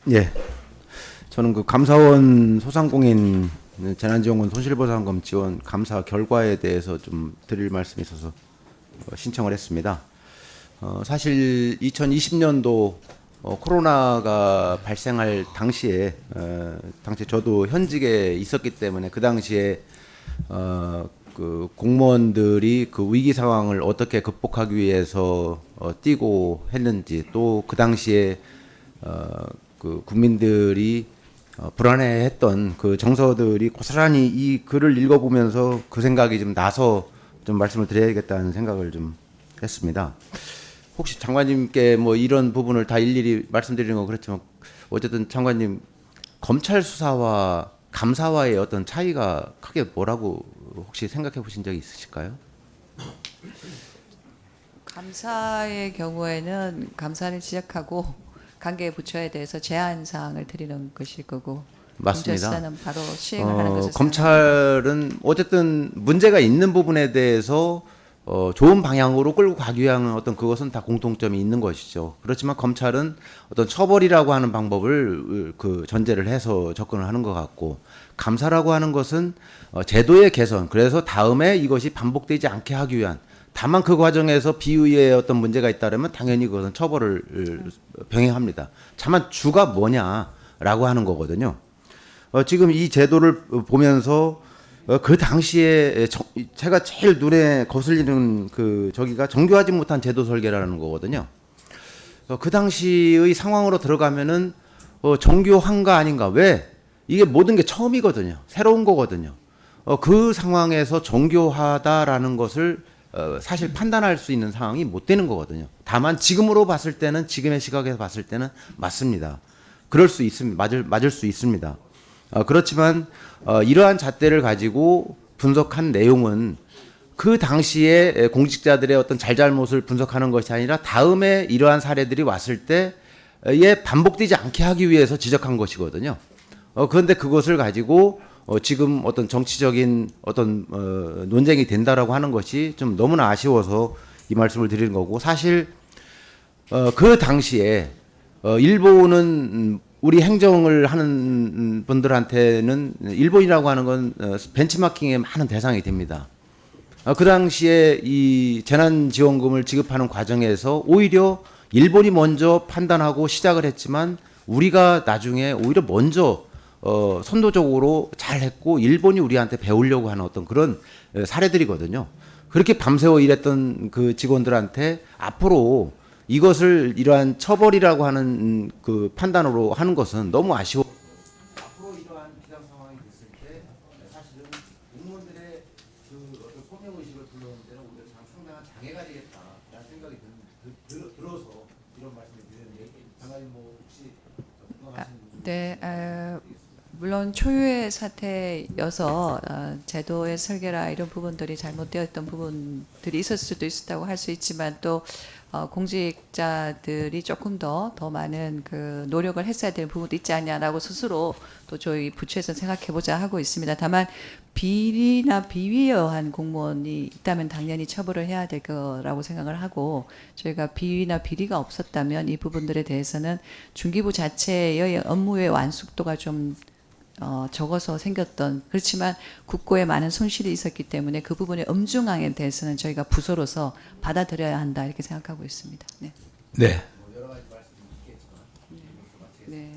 예, 저는 그 감사원 소상공인 재난지원금 손실보상금 지원 감사 결과에 대해서 좀 드릴 말씀이 있어서 신청을 했습니다. 사실 2020년도 코로나가 발생할 당시에 당시 저도 현직에 있었기 때문에 그 당시에 그 공무원들이 그 위기 상황을 어떻게 극복하기 위해서 뛰고 했는지, 또 그 당시에 그 국민들이 불안해했던 그 정서들이 고스란히 이 글을 읽어보면서 그 생각이 좀 나서 좀 말씀을 드려야겠다는 생각을 좀 했습니다. 혹시 장관님께 뭐 이런 부분을 다 일일이 말씀드리는 건 그렇지만, 어쨌든 장관님, 검찰 수사와 감사와의 어떤 차이가 크게 뭐라고 혹시 생각해 보신 적이 있으실까요? 감사의 경우에는 감사를 시작하고 관계 부처에 대해서 제안 사항을 드리는 것일 거고, 맞습니다. 검찰 수사는 바로 시행을 하는 것을 검찰은 어쨌든 문제가 있는 부분에 대해서 좋은 방향으로 끌고 가기 위한 어떤 그것은 다 공통점이 있는 것이죠. 그렇지만 검찰은 어떤 처벌이라고 하는 방법을 그 전제를 해서 접근을 하는 것 같고, 감사라고 하는 것은 제도의 개선, 그래서 다음에 이것이 반복되지 않게 하기 위한, 다만 그 과정에서 비위의 어떤 문제가 있다면 당연히 그것은 처벌을 병행합니다. 다만 주가 뭐냐라고 하는 거거든요. 지금 이 제도를 보면서 그 당시에 제가 제일 눈에 거슬리는 그 저기가 정교하지 못한 제도 설계라는 거거든요. 그 당시의 상황으로 들어가면은 정교한가 아닌가, 왜 이게 모든 게 처음이거든요. 새로운 거거든요. 그 상황에서 정교하다라는 것을 사실 판단할 수 있는 상황이 못 되는 거거든요. 다만 지금으로 봤을 때는, 지금의 시각에서 봤을 때는 맞습니다. 그럴 수 있습니다. 맞을 수 있습니다. 그렇지만 이러한 잣대를 가지고 분석한 내용은 그 당시에 공직자들의 어떤 잘잘못을 분석하는 것이 아니라 다음에 이러한 사례들이 왔을 때에 반복되지 않게 하기 위해서 지적한 것이거든요. 그런데 그것을 가지고 지금 어떤 정치적인 어떤 논쟁이 된다라고 하는 것이 좀 너무나 아쉬워서 이 말씀을 드리는 거고, 사실 그 당시에 일본은 우리 행정을 하는 분들한테는 일본이라고 하는 건 벤치마킹의 많은 대상이 됩니다. 그 당시에 이 재난지원금을 지급하는 과정에서 오히려 일본이 먼저 판단하고 시작을 했지만, 우리가 나중에 오히려 먼저 선도적으로 잘했고 일본이 우리한테 배우려고 하는 어떤 그런 사례들이거든요. 그렇게 밤새워 일했던 그 직원들한테 앞으로 이것을 이러한 처벌이라고 하는 그 판단으로 하는 것은 너무 아쉬워. 앞으로 이러한 비상 상황이 됐을 때 사실은 공무원들의 그 어떤 소명 의식을 불러오는 데는 오히려 상당한 장애가 되겠다라는 생각이 들어서 이런 말씀을 드렸는데, 장관님 뭐 혹시 궁금하신 부분? 네, 물론 초유의 사태여서 제도의 설계라 이런 부분들이 잘못되었던 부분들이 있을 수도 있었다고 할 수 있지만, 또 공직자들이 조금 더 많은 그 노력을 했어야 되는 부분도 있지 않냐라고 스스로 또 저희 부처에서 생각해보자 하고 있습니다. 다만 비리나 비위여한 공무원이 있다면 당연히 처벌을 해야 될 거라고 생각을 하고, 저희가 비위나 비리가 없었다면 이 부분들에 대해서는 중기부 자체의 업무의 완숙도가 좀 적어서 생겼던, 그렇지만 국고에 많은 손실이 있었기 때문에 그 부분의 엄중함에 대해서는 저희가 부서로서 받아들여야 한다, 이렇게 생각하고 있습니다. 네. 네. 네.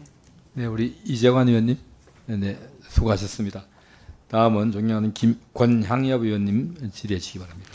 네, 우리 이재관 의원님, 네, 수고하셨습니다. 다음은 존경하는 권향엽 의원님 질의해 주시기 바랍니다.